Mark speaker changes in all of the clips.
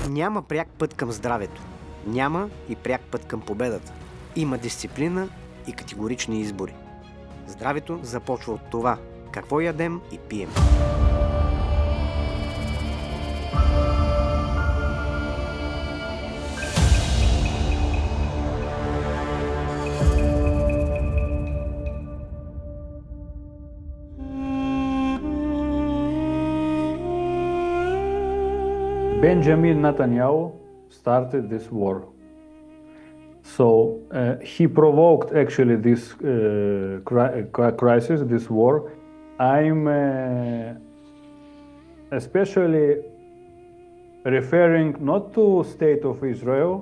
Speaker 1: Няма пряк път към здравето. Няма и пряк път към победата. Има дисциплина и категорични избори. Здравето започва от това, какво ядем и пием.
Speaker 2: Benjamin Netanyahu started this war. So he provoked actually this crisis, this war. I'm especially referring not to state of Israel,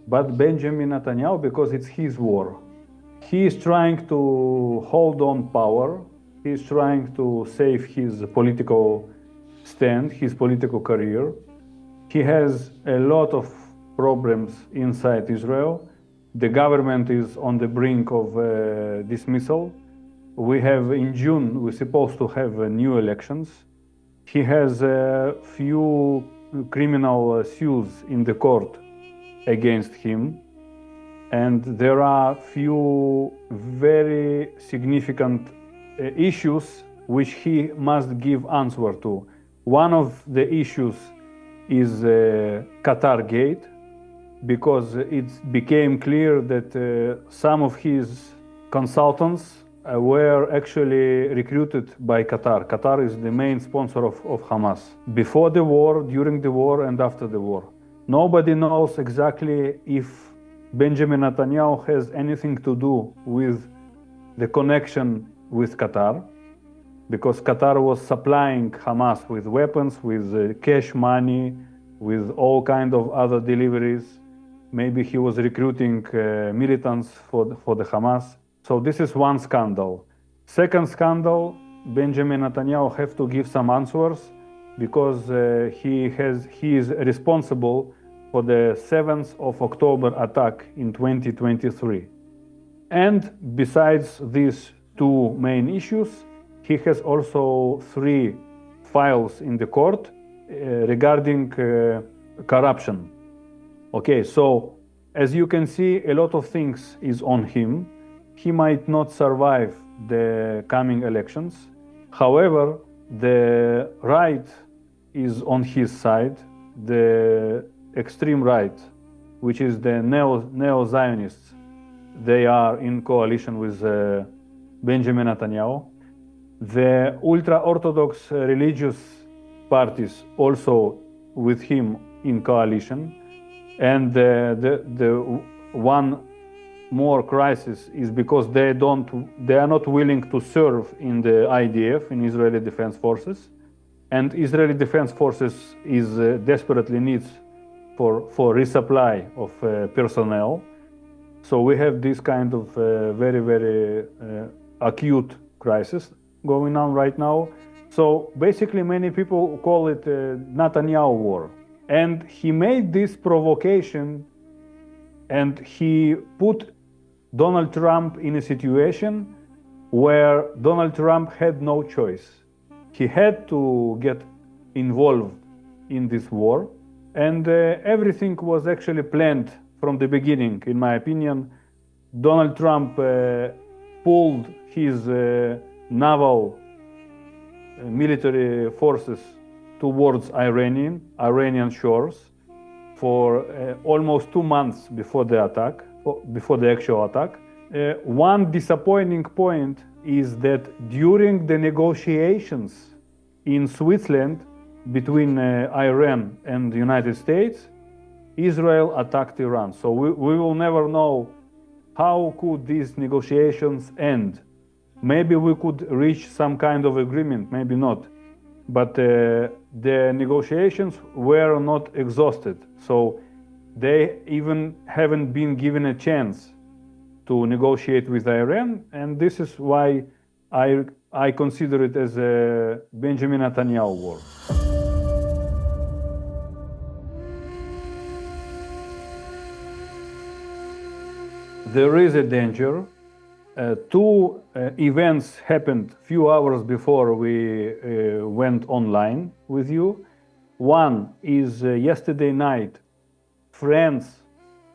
Speaker 2: but Benjamin Netanyahu because it's his war. He is trying to hold on power. He is trying to save his political stand, his political career. He has a lot of problems inside Israel. The government is on the brink of dismissal. We have in June, we're supposed to have new elections. He has a few criminal suits in the court against him. And there are few very significant issues which he must give answer to. One of the issues is Qatar Gate, because it became clear that some of his consultants were actually recruited by Qatar. Qatar is the main sponsor of Hamas. Before the war, during the war, and after the war. Nobody knows exactly if Benjamin Netanyahu has anything to do with the connection with Qatar, because Qatar was supplying Hamas with weapons, with cash money, with all kind of other deliveries. Maybe he was recruiting militants for the Hamas. So this is one scandal. Second scandal, Benjamin Netanyahu have to give some answers because he is responsible for the 7th of October attack in 2023. And besides these two main issues, he has also 3 files in the court regarding corruption. Okay, so as you can see, a lot of things is on him. He might not survive the coming elections. However, the right is on his side, the extreme right, which is the neo-Zionists. They are in coalition with Benjamin Netanyahu. The ultra-Orthodox religious parties also with him in coalition. And the one more crisis is because they are not willing to serve in the IDF, in Israeli Defense Forces. And Israeli Defense Forces is desperately needs for resupply of personnel. So we have this kind of very, very acute crisis going on right now. So basically many people call it Netanyahu war. And he made this provocation and he put Donald Trump in a situation where Donald Trump had no choice. He had to get involved in this war, and everything was actually planned from the beginning, in my opinion. Donald Trump pulled his naval military forces towards Iranian shores for almost 2 months before the attack, before the actual attack. One disappointing point is that during the negotiations in Switzerland between Iran and the United States, Israel attacked Iran. So we will never know how could these negotiations end. Maybe we could reach some kind of agreement, maybe not. But the negotiations were not exhausted. So they even haven't been given a chance to negotiate with Iran. And this is why I consider it as a Benjamin Netanyahu war. There is a danger. Two events happened few hours before we went online with you. One is yesterday night, France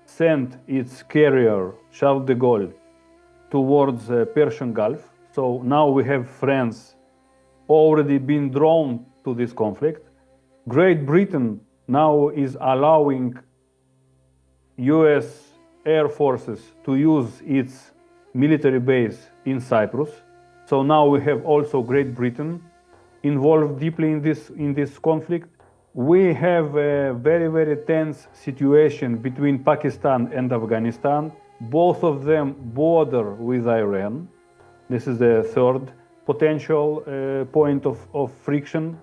Speaker 2: sent its carrier, Charles de Gaulle, towards the Persian Gulf. So now we have France already been drawn to this conflict. Great Britain now is allowing US Air Forces to use its military base in Cyprus. So now we have also Great Britain involved deeply in this conflict. We have a very, very tense situation between Pakistan and Afghanistan. Both of them border with Iran. This is the third potential point of friction.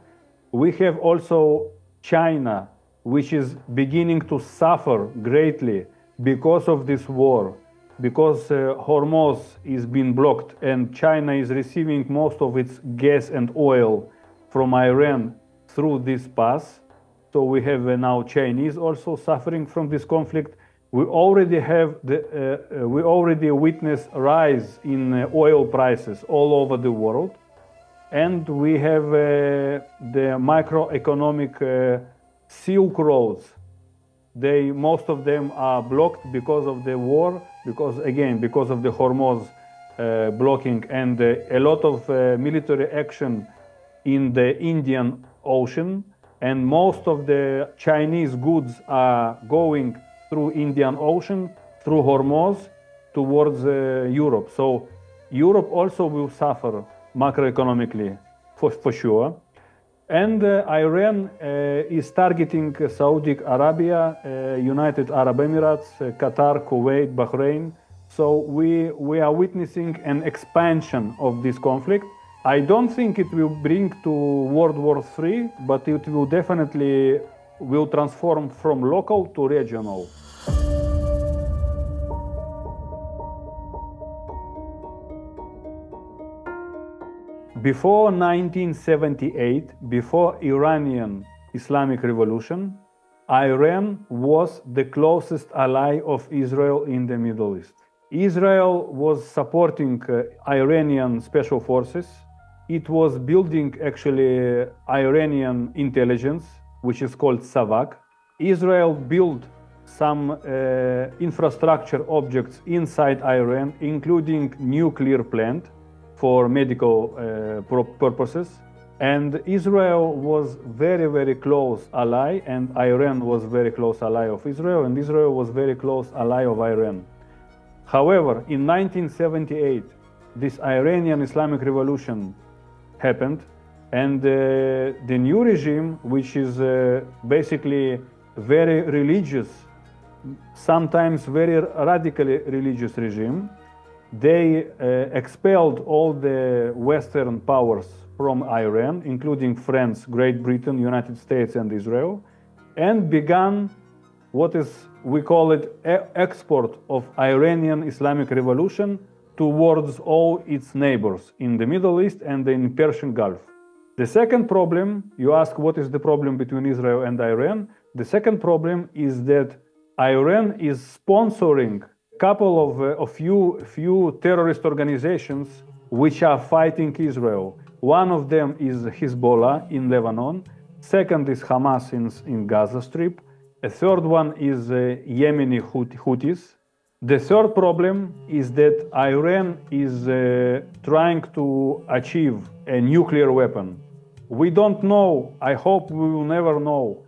Speaker 2: We have also China, which is beginning to suffer greatly because of this war, because Hormuz is being blocked and China is receiving most of its gas and oil from Iran through this pass. So we have now Chinese also suffering from this conflict. We already witness rise in oil prices all over the world, and we have the macroeconomic Silk Roads. Most of them are blocked because of the war, because of the Hormuz blocking, and a lot of military action in the Indian Ocean, and most of the Chinese goods are going through Indian Ocean, through Hormuz, towards Europe. So Europe also will suffer macroeconomically, for sure. And Iran is targeting Saudi Arabia, United Arab Emirates, Qatar, Kuwait, Bahrain. So we are witnessing an expansion of this conflict. I don't think it will bring to World War III, but it will definitely transform from local to regional. Before 1978, before Iranian Islamic Revolution, Iran was the closest ally of Israel in the Middle East. Israel was supporting Iranian special forces. It was building actually Iranian intelligence, which is called SAVAK. Israel built some infrastructure objects inside Iran, including nuclear plant for medical purposes. And Israel was very, very close ally, and Iran was very close ally of Israel, and Israel was very close ally of Iran. However, in 1978, this Iranian Islamic Revolution happened, and the new regime, which is basically very religious, sometimes very radically religious regime, they expelled all the Western powers from Iran, including France, Great Britain, United States, and Israel, and began we call it export of Iranian Islamic Revolution towards all its neighbors in the Middle East and in Persian Gulf. The second problem, you ask what is the problem between Israel and Iran? The second problem is that Iran is sponsoring a couple of few terrorist organizations which are fighting Israel. One of them is Hezbollah in Lebanon. Second is Hamas in Gaza Strip. A third one is Yemeni Houthis. The third problem is that Iran is trying to achieve a nuclear weapon. We don't know, I hope we will never know,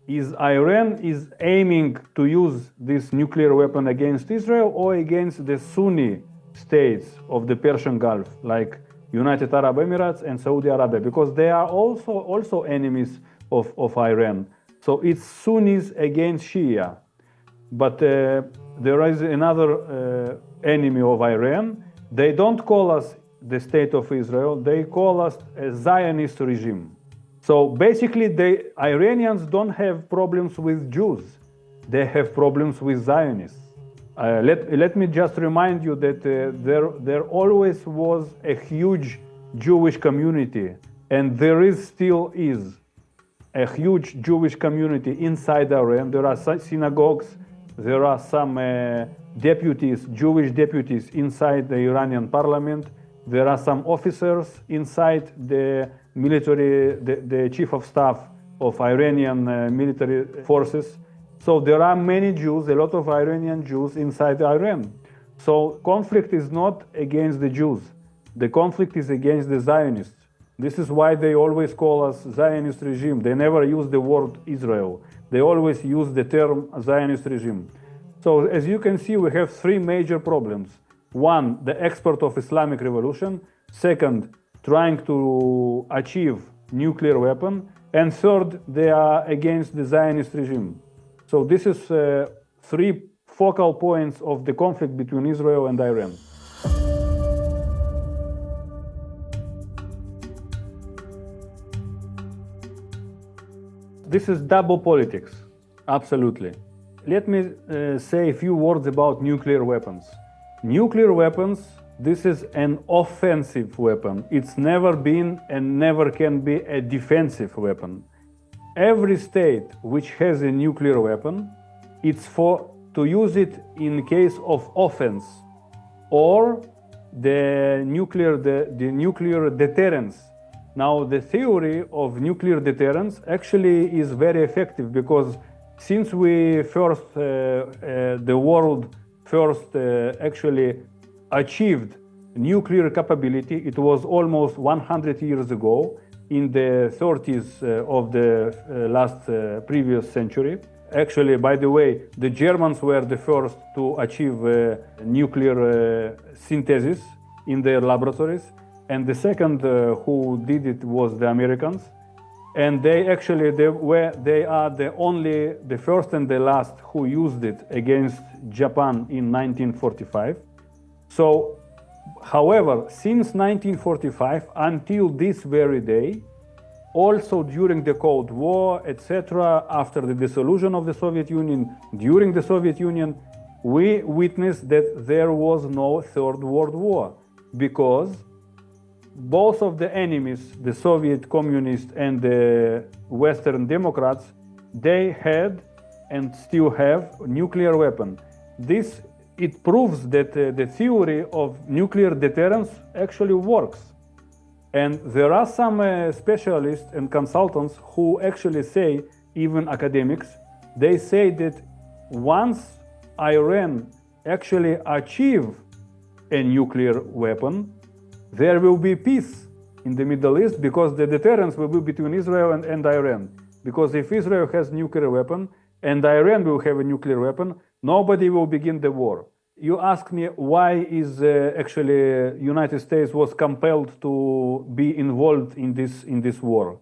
Speaker 2: is Iran is aiming to use this nuclear weapon against Israel or against the Sunni states of the Persian Gulf, like United Arab Emirates and Saudi Arabia, because they are also enemies of Iran. So it's Sunnis against Shia. But there is another enemy of Iran. They don't call us the state of Israel, they call us a Zionist regime. So basically, the Iranians don't have problems with Jews, they have problems with Zionists. Let me just remind you that there always was a huge Jewish community, and there still is a huge Jewish community inside Iran. There are synagogues, there are some deputies, Jewish deputies inside the Iranian parliament. There are some officers inside the military, the chief of staff of Iranian military forces. So there are many Jews, a lot of Iranian Jews inside Iran. So conflict is not against the Jews. The conflict is against the Zionists. This is why they always call us Zionist regime. They never use the word Israel. They always use the term Zionist regime. So as you can see, we have three major problems. One, the export of Islamic revolution. Second, trying to achieve nuclear weapon. And third, they are against the Zionist regime. So this is three focal points of the conflict between Israel and Iran. This is double politics, absolutely. Let me say a few words about nuclear weapons. Nuclear weapons, this is an offensive weapon. It's never been and never can be a defensive weapon. Every state which has a nuclear weapon, it's for to use it in case of offense or the nuclear deterrence. Now, the theory of nuclear deterrence actually is very effective because since we first, the world first actually achieved nuclear capability, it was almost 100 years ago in the 30s of the previous century. Actually, by the way, the Germans were the first to achieve nuclear synthesis in their laboratories. And the second who did it was the Americans. And they are the first and the last who used it against Japan in 1945. So, however, since 1945 until this very day, also during the Cold War, etc., after the dissolution of the Soviet Union, during the Soviet Union, we witnessed that there was no Third World War because both of the enemies, the Soviet communists and the Western Democrats, they had and still have nuclear weapon. It proves that the theory of nuclear deterrence actually works. And there are some specialists and consultants who actually say, even academics, they say that once Iran actually achieve a nuclear weapon, there will be peace in the Middle East because the deterrence will be between Israel and Iran. Because if Israel has nuclear weapon and Iran will have a nuclear weapon, nobody will begin the war. You ask me why is actually United States was compelled to be involved in this war.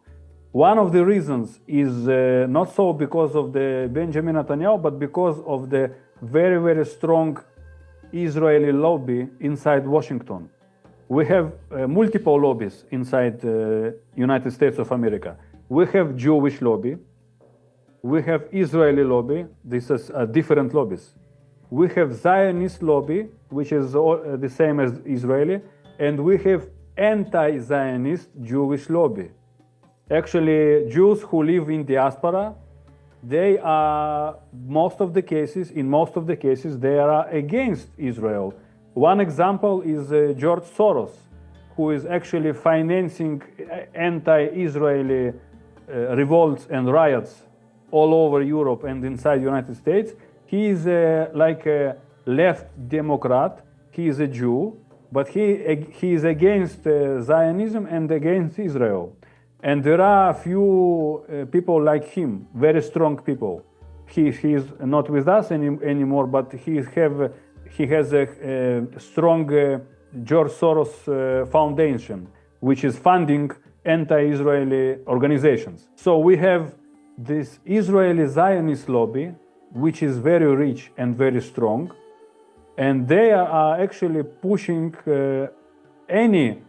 Speaker 2: One of the reasons is not so because of the Benjamin Netanyahu, but because of the very, very strong Israeli lobby inside Washington. We have multiple lobbies inside the United States of America. We have Jewish lobby. We have Israeli lobby. This is different lobbies. We have Zionist lobby, which is the same as Israeli. And we have anti-Zionist Jewish lobby. Actually, Jews who live in diaspora, they are, in most of the cases, they are against Israel. One example is George Soros, who is actually financing anti-Israeli revolts and riots all over Europe and inside the United States. He is like a left Democrat. He is a Jew, but he is against Zionism and against Israel. And there are a few people like him, very strong people. He is not with us anymore, but he has a strong George Soros Foundation, which is funding anti-Israeli organizations. So we have this Israeli Zionist lobby, which is very rich and very strong, and they are actually pushing any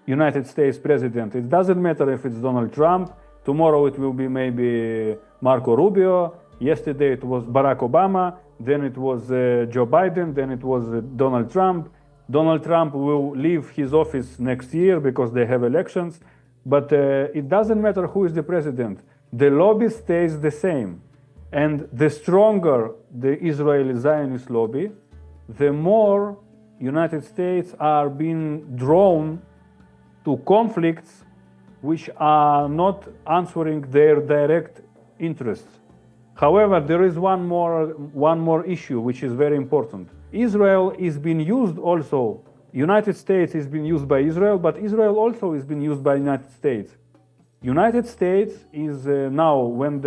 Speaker 2: United States president. It doesn't matter if it's Donald Trump, tomorrow it will be maybe Marco Rubio, yesterday it was Barack Obama, then it was Joe Biden, then it was Donald Trump. Donald Trump will leave his office next year because they have elections, but it doesn't matter who is the president. The lobby stays the same. And the stronger the Israeli Zionist lobby, the more United States are being drawn to conflicts which are not answering their direct interests. However, there is one more issue which is very important. Israel is being used also. United States is being used by Israel, but Israel also is being used by United States. United States is now, when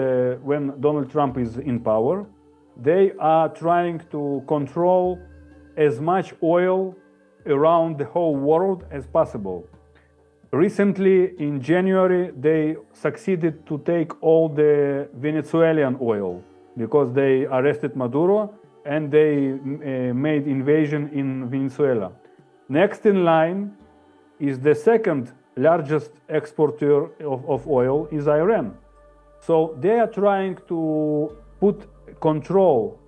Speaker 2: Donald Trump is in power, they are trying to control as much oil around the whole world as possible. Recently, in January, they succeeded to take all the Venezuelan oil because they arrested Maduro and they made invasion in Venezuela. Next in line is the second largest exporter of oil is Iran. So they are trying to put control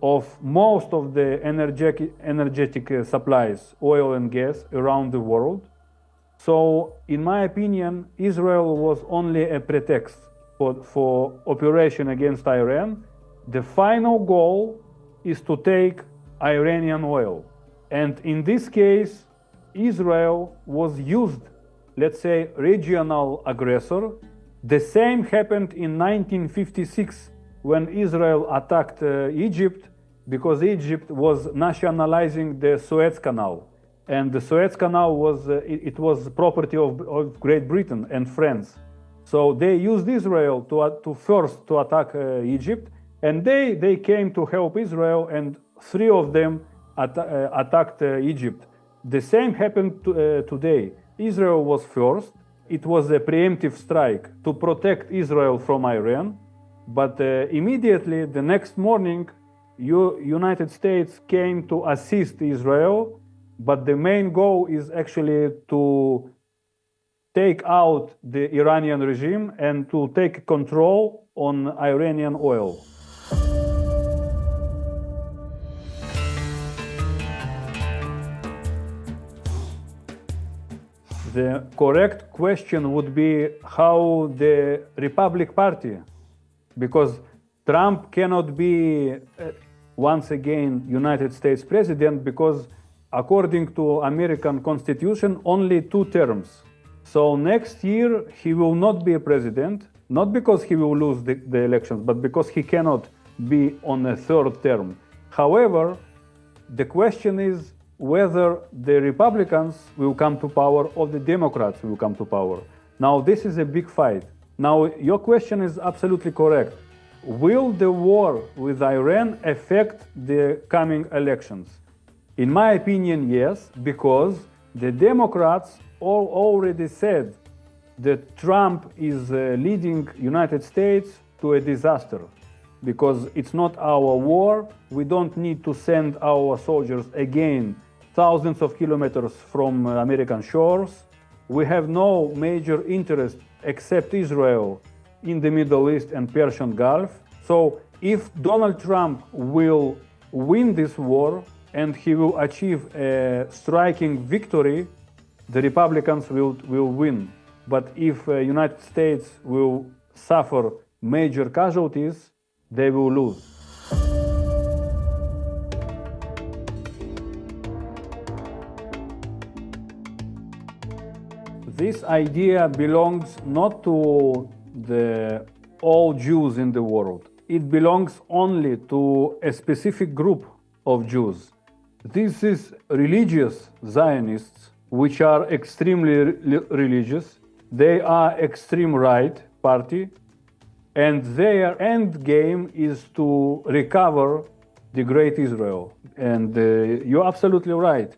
Speaker 2: of most of the energetic supplies, oil and gas, around the world. So, in my opinion, Israel was only a pretext for operation against Iran. The final goal is to take Iranian oil. And in this case, Israel was used, let's say, regional aggressor. The same happened in 1956 when Israel attacked Egypt, because Egypt was nationalizing the Suez Canal. And the Suez Canal was property of Great Britain and France. So they used Israel to first to attack Egypt, and they came to help Israel, and three of them attacked Egypt. The same happened today. Israel was first. It was a preemptive strike to protect Israel from Iran, but immediately the next morning, United States came to assist Israel. But the main goal is actually to take out the Iranian regime and to take control on Iranian oil. The correct question would be how the Republican Party, because Trump cannot be once again United States president, because according to American Constitution, only 2 terms. So next year he will not be a president, not because he will lose the elections, but because he cannot be on a 3rd term. However, the question is whether the Republicans will come to power or the Democrats will come to power. Now this is a big fight. Now your question is absolutely correct. Will the war with Iran affect the coming elections? In my opinion, yes, because the Democrats already said that Trump is leading United States to a disaster, because it's not our war. We don't need to send our soldiers again thousands of kilometers from American shores. We have no major interest except Israel in the Middle East and Persian Gulf. So if Donald Trump will win this war, and he will achieve a striking victory, the Republicans will win. But if United States will suffer major casualties, they will lose. This idea belongs not to all Jews in the world. It belongs only to a specific group of Jews. This is religious Zionists, which are extremely religious. They are extreme right party, and their end game is to recover the great Israel. And you're absolutely right.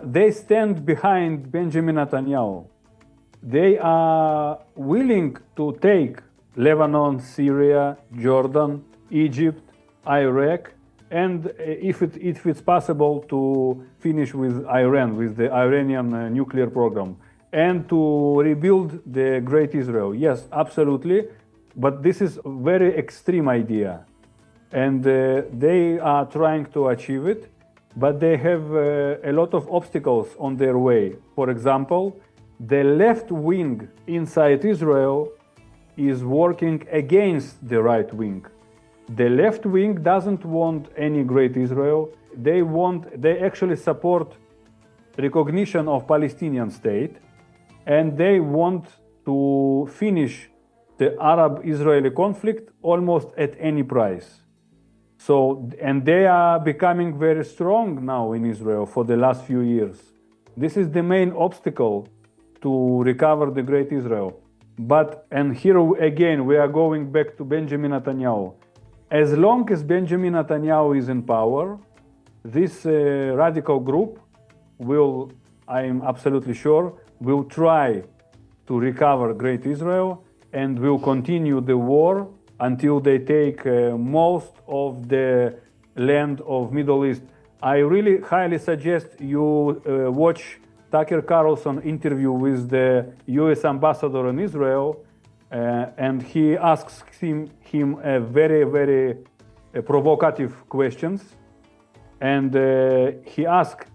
Speaker 2: They stand behind Benjamin Netanyahu. They are willing to take Lebanon, Syria, Jordan, Egypt, Iraq, and if it's possible, to finish with Iran, with the Iranian nuclear program, and to rebuild the great Israel. Yes, absolutely, but this is a very extreme idea, and they are trying to achieve it, but they have a lot of obstacles on their way. For example, the left wing inside Israel is working against the right wing. The left wing doesn't want any great Israel. They actually support recognition of Palestinian state, and they want to finish the Arab-Israeli conflict almost at any price. So, and they are becoming very strong now in Israel for the last few years. This is the main obstacle to recover the great Israel. But, and here again, we are going back to Benjamin Netanyahu. As long as Benjamin Netanyahu is in power, this radical group will, I am absolutely sure, will try to recover great Israel and will continue the war until they take most of the land of Middle East. I really highly suggest you watch Tucker Carlson interview with the US ambassador in Israel, and he asks him a very, very provocative questions. And he asked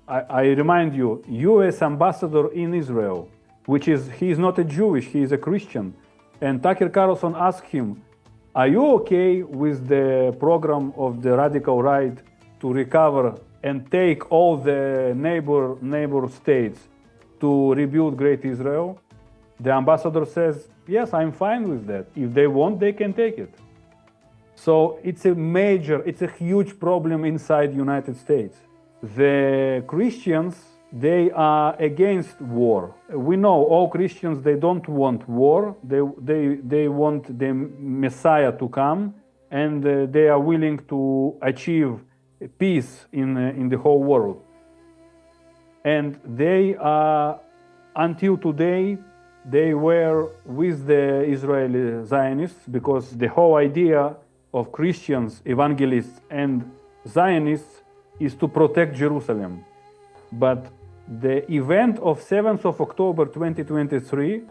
Speaker 2: I remind you, US ambassador in Israel, which is, he is not a Jewish, he is a Christian. And Tucker Carlson asked him, are you okay with the program of the radical right to recover and take all the neighbor states to rebuild great Israel? The ambassador says, yes, I'm fine with that. If they want, they can take it. So it's a huge problem inside the United States. The Christians, they are against war. We know all Christians, they don't want war. They want the Messiah to come, and they are willing to achieve peace in the whole world. And they are, until today, they were with the Israeli Zionists, because the whole idea of Christians, evangelists, and Zionists is to protect Jerusalem. But the event of 7th of October 2023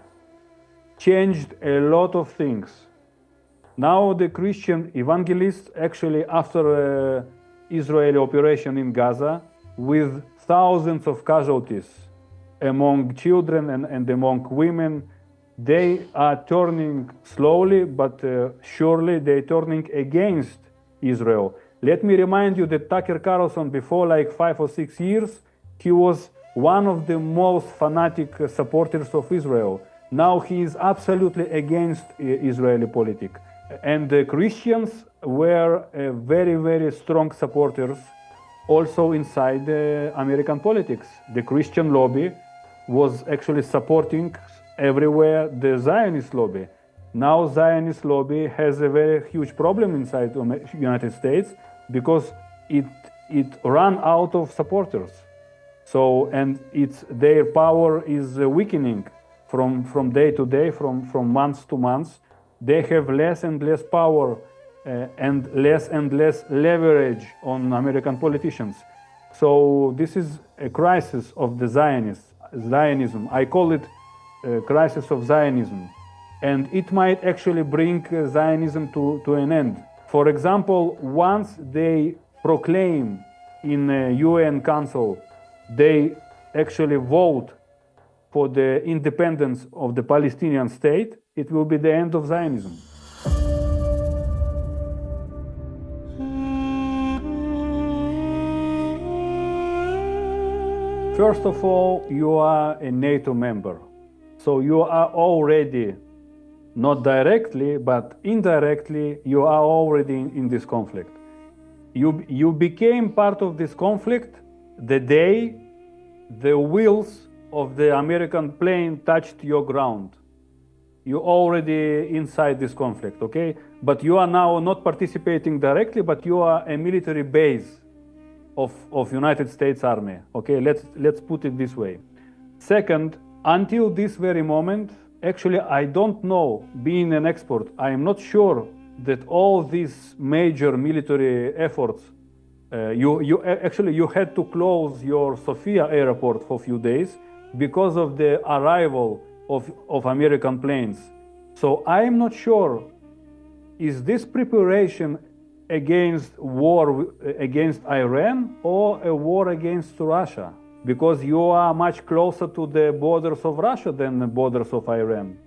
Speaker 2: changed a lot of things. Now the Christian evangelists, actually after Israeli operation in Gaza, with thousands of casualties among children and among women, they are turning slowly but surely, they're turning against Israel. Let me remind you that Tucker Carlson, before like 5 or 6 years, he was one of the most fanatic supporters of Israel. Now he is absolutely against Israeli politics. And the Christians were very, very strong supporters also inside American politics. The Christian lobby was actually supporting everywhere the Zionist lobby. Now Zionist lobby has a very huge problem inside the United States because it ran out of supporters. So, and their power is weakening from day to day, from months to months. They have less and less power and less leverage on American politicians. So this is a crisis of the Zionism. I call it a crisis of Zionism. And it might actually bring Zionism to an end. For example, once they proclaim in UN Council, they actually vote for the independence of the Palestinian state, it will be the end of Zionism. First of all, you are a NATO member. So you are already, not directly, but indirectly, you are already in this conflict. You became part of this conflict the day the wheels of the American plane touched your ground. You're already inside this conflict, okay? But you are now not participating directly, but you are a military base of United States Army, okay? Let's put it this way. Second, until this very moment, actually, I don't know, being an expert, I am not sure that all these major military efforts, you had to close your Sofia airport for a few days because of the arrival of American planes. So I am not sure, is this preparation against war against Iran or a war against Russia? Because you are much closer to the borders of Russia than the borders of Iran.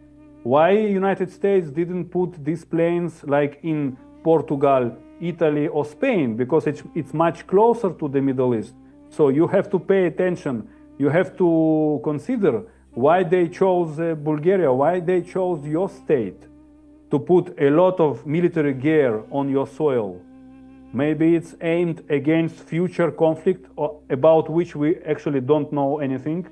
Speaker 2: Why United States didn't put these planes like in Portugal, Italy or Spain? Because it's much closer to the Middle East. So you have to pay attention You have to consider why they chose Bulgaria, why they chose your state to put a lot of military gear on your soil. Maybe it's aimed against future conflict about which we actually don't know anything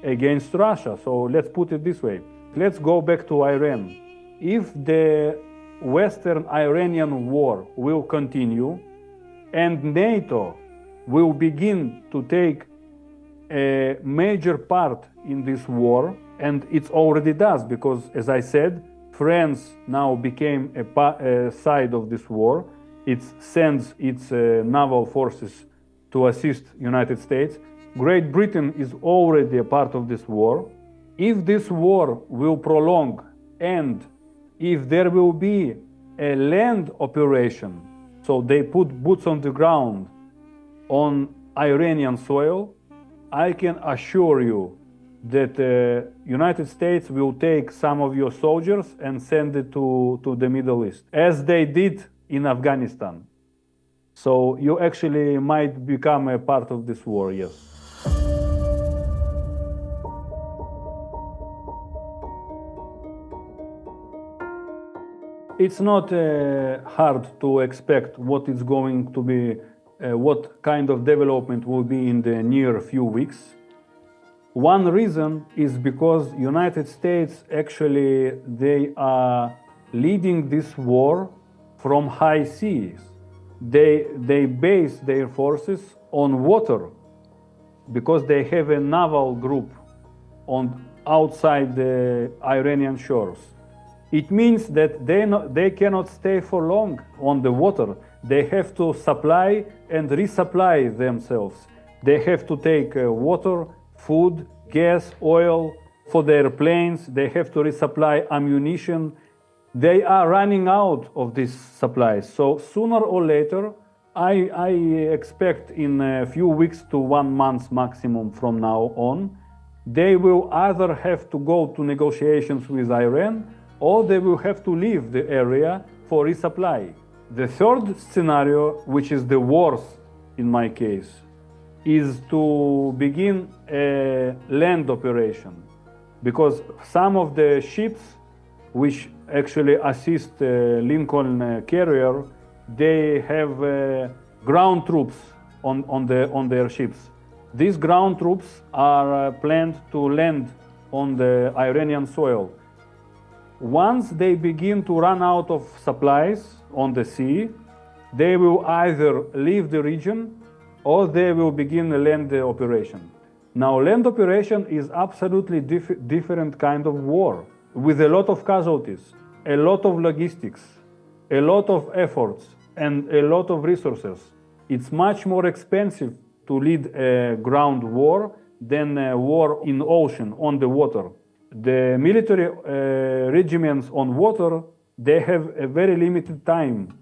Speaker 2: against Russia. So let's put it this way. Let's go back to Iran. If the Western Iranian war will continue and NATO will begin to take a major part in this war, and it already does, because as I said, France now became a side of this war. It sends its naval forces to assist United States. Great Britain is already a part of this war. If this war will prolong and if there will be a land operation, so they put boots on the ground on Iranian soil, I can assure you that United States will take some of your soldiers and send it to the Middle East, as they did in Afghanistan. So you actually might become a part of this war, yes. It's not hard to expect what is going to be, what kind of development will be in the near few weeks. One reason is because United States actually, they are leading this war from high seas. They base their forces on water because they have a naval group outside the Iranian shores. It means that they cannot stay for long on the water. They have to supply and resupply themselves. They have to take water, food, gas, oil for their planes. They have to resupply ammunition. They are running out of these supplies. So sooner or later, I expect in a few weeks to 1 month maximum from now on, they will either have to go to negotiations with Iran or they will have to leave the area for resupply. The third scenario, which is the worst in my case, is to begin a land operation, because some of the ships which actually assist Lincoln carrier, they have ground troops on their ships. These ground troops are planned to land on the Iranian soil. Once they begin to run out of supplies on the sea, they will either leave the region or they will begin a land operation. Now, land operation is absolutely different kind of war with a lot of casualties, a lot of logistics, a lot of efforts, and a lot of resources. It's much more expensive to lead a ground war than a war in ocean, on the water. The military regiments on water, they have a very limited time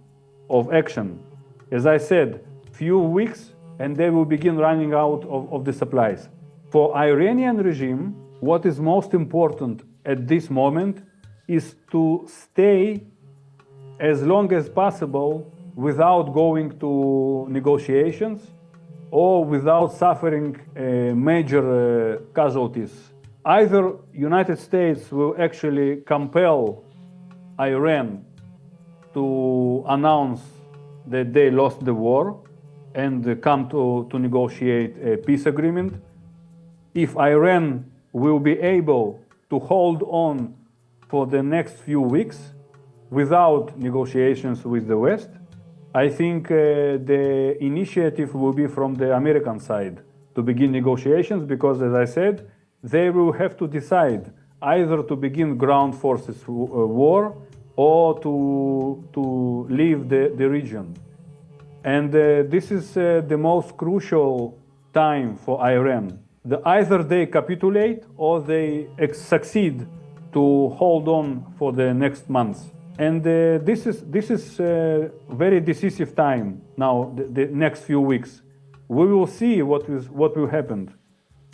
Speaker 2: of action. As I said, few weeks and they will begin running out of the supplies. For Iranian regime, what is most important at this moment is to stay as long as possible without going to negotiations or without suffering major casualties. Either United States will actually compel Iran to announce that they lost the war and come to negotiate a peace agreement. If Iran will be able to hold on for the next few weeks without negotiations with the West, I think the initiative will be from the American side to begin negotiations, because, as I said, they will have to decide either to begin ground forces war or to leave the region. And this is the most crucial time for Iran. Either they capitulate or they succeed to hold on for the next months. And this is very decisive time now, the next few weeks. We will see what will happen.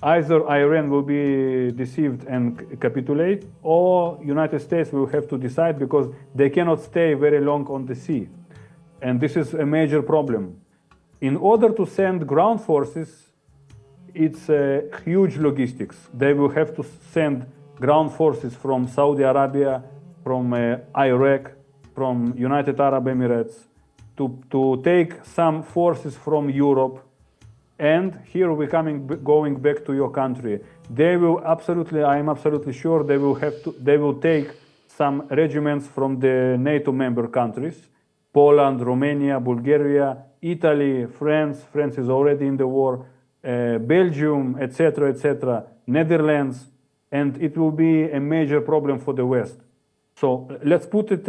Speaker 2: Either Iran will be deceived and capitulate, or United States will have to decide, because they cannot stay very long on the sea. And this is a major problem. In order to send ground forces, it's huge logistics. They will have to send ground forces from Saudi Arabia, from Iraq, from United Arab Emirates, to take some forces from Europe. And here we're going back to your country. They will absolutely, I am absolutely sure, they will take some regiments from the NATO member countries, Poland, Romania, Bulgaria, Italy, France is already in the war, Belgium, etc., Netherlands, and it will be a major problem for the West. So let's put it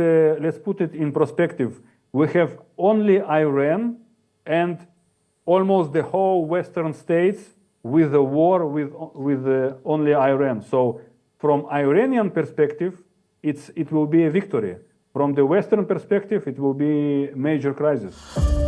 Speaker 2: in perspective. We have only Iran and almost the whole Western states with a war with only Iran. So from Iranian perspective, it will be a victory. From the Western perspective, it will be a major crisis.